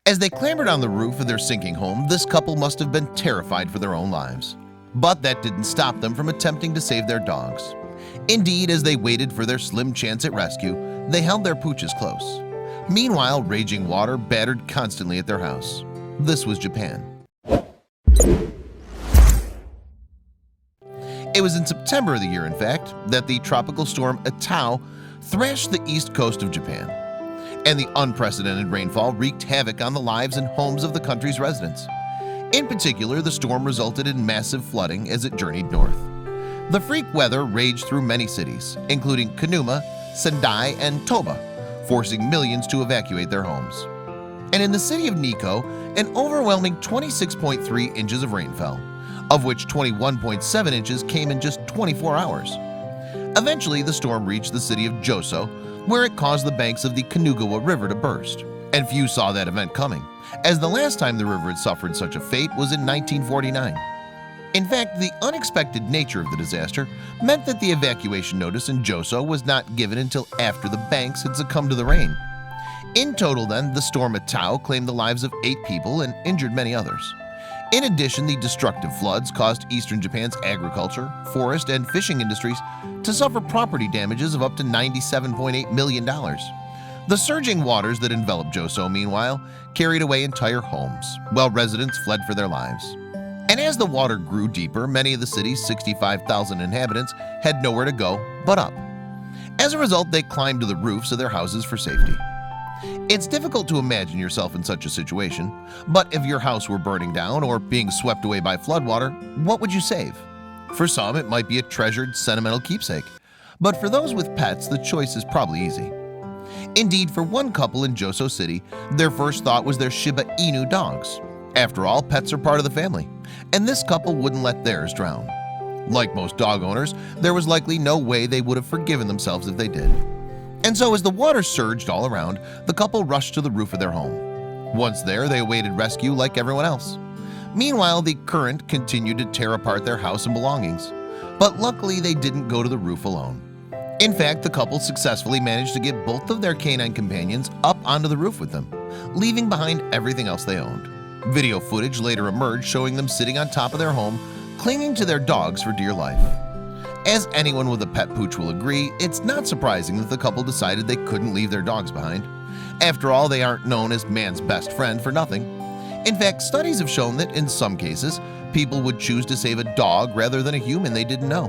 As they clambered on the roof of their sinking home, this couple must have been terrified for their own lives. But that didn't stop them from attempting to save their dogs. Indeed, as they waited for their slim chance at rescue, they held their pooches close. Meanwhile, raging water battered constantly at their house. This was Japan. It was in September of the year, in fact, that the tropical storm Etau thrashed the east coast of Japan, and the unprecedented rainfall wreaked havoc on the lives and homes of the country's residents. In particular, the storm resulted in massive flooding as it journeyed north. The freak weather raged through many cities, including Kanuma, Sendai, and Toba, forcing millions to evacuate their homes. And in the city of Nikko, an overwhelming 26.3 inches of rain fell, of which 21.7 inches came in just 24 hours. Eventually, the storm reached the city of Joso, where it caused the banks of the Kanugawa River to burst. And few saw that event coming, as the last time the river had suffered such a fate was in 1949. In fact, the unexpected nature of the disaster meant that the evacuation notice in Joso was not given until after the banks had succumbed to the rain. In total, then, the storm Etau claimed the lives of 8 people and injured many others. In addition, the destructive floods caused eastern Japan's agriculture, forest, and fishing industries to suffer property damages of up to $97.8 million. The surging waters that enveloped Joso, meanwhile, carried away entire homes, while residents fled for their lives. And as the water grew deeper, many of the city's 65,000 inhabitants had nowhere to go but up. As a result, they climbed to the roofs of their houses for safety. It's difficult to imagine yourself in such a situation, but if your house were burning down or being swept away by floodwater, what would you save? For some, it might be a treasured, sentimental keepsake, but for those with pets, the choice is probably easy. Indeed, for one couple in Joso City, their first thought was their Shiba Inu dogs. After all, pets are part of the family, and this couple wouldn't let theirs drown. Like most dog owners, there was likely no way they would have forgiven themselves if they did. And so as the water surged all around, the couple rushed to the roof of their home. Once there, they awaited rescue like everyone else. Meanwhile, the current continued to tear apart their house and belongings. But luckily, they didn't go to the roof alone. In fact, the couple successfully managed to get both of their canine companions up onto the roof with them, leaving behind everything else they owned. Video footage later emerged showing them sitting on top of their home, clinging to their dogs for dear life. As anyone with a pet pooch will agree, it's not surprising that the couple decided they couldn't leave their dogs behind. After all, they aren't known as man's best friend for nothing. In fact, studies have shown that in some cases, people would choose to save a dog rather than a human they didn't know.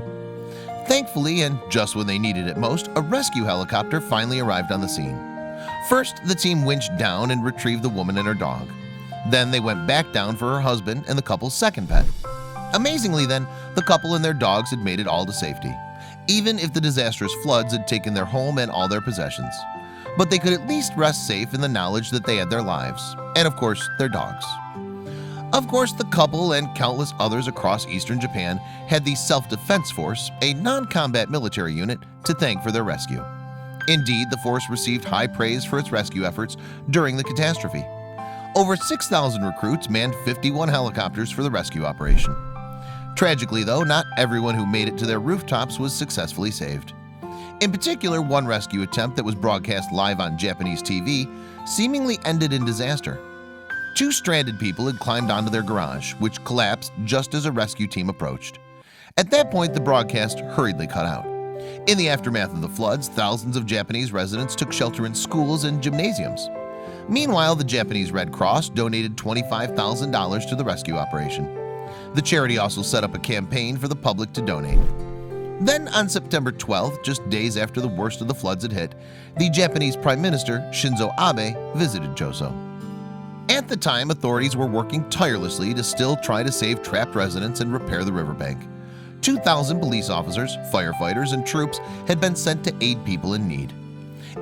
Thankfully, and just when they needed it most, a rescue helicopter finally arrived on the scene. First, the team winched down and retrieved the woman and her dog. Then they went back down for her husband and the couple's second pet. Amazingly then, the couple and their dogs had made it all to safety, even if the disastrous floods had taken their home and all their possessions. But they could at least rest safe in the knowledge that they had their lives, and of course, their dogs. Of course, the couple and countless others across eastern Japan had the Self-Defense Force, a non-combat military unit, to thank for their rescue. Indeed, the force received high praise for its rescue efforts during the catastrophe. Over 6,000 recruits manned 51 helicopters for the rescue operation. Tragically, though, not everyone who made it to their rooftops was successfully saved. In particular, one rescue attempt that was broadcast live on Japanese TV seemingly ended in disaster. 2 stranded people had climbed onto their garage, which collapsed just as a rescue team approached. At that point, the broadcast hurriedly cut out. In the aftermath of the floods, thousands of Japanese residents took shelter in schools and gymnasiums. Meanwhile, the Japanese Red Cross donated $25,000 to the rescue operation. The charity also set up a campaign for the public to donate. Then, on September 12th, just days after the worst of the floods had hit, the Japanese Prime Minister Shinzo Abe visited Joso. At the time, authorities were working tirelessly to still try to save trapped residents and repair the riverbank. 2,000 police officers, firefighters, and troops had been sent to aid people in need.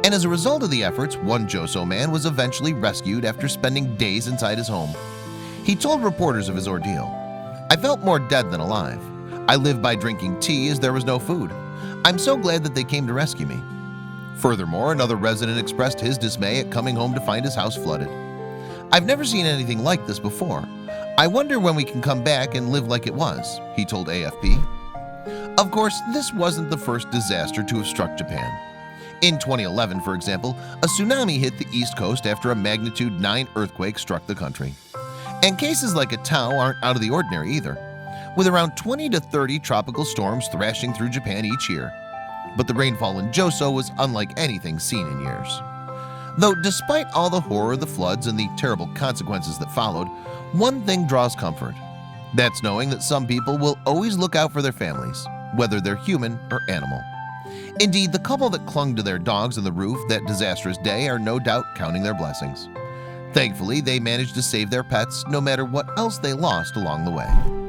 And as a result of the efforts, one Joso man was eventually rescued after spending days inside his home. He told reporters of his ordeal. "I felt more dead than alive. I lived by drinking tea as there was no food. I'm so glad that they came to rescue me." Furthermore, another resident expressed his dismay at coming home to find his house flooded. "I've never seen anything like this before. I wonder when we can come back and live like it was," he told AFP. Of course, this wasn't the first disaster to have struck Japan. In 2011, for example, a tsunami hit the East Coast after a magnitude 9 earthquake struck the country. And cases like a Tao aren't out of the ordinary either, with around 20 to 30 tropical storms thrashing through Japan each year. But the rainfall in Joso was unlike anything seen in years. Though despite all the horror of the floods and the terrible consequences that followed, one thing draws comfort. That's knowing that some people will always look out for their families, whether they're human or animal. Indeed, the couple that clung to their dogs on the roof that disastrous day are no doubt counting their blessings. Thankfully, they managed to save their pets no matter what else they lost along the way.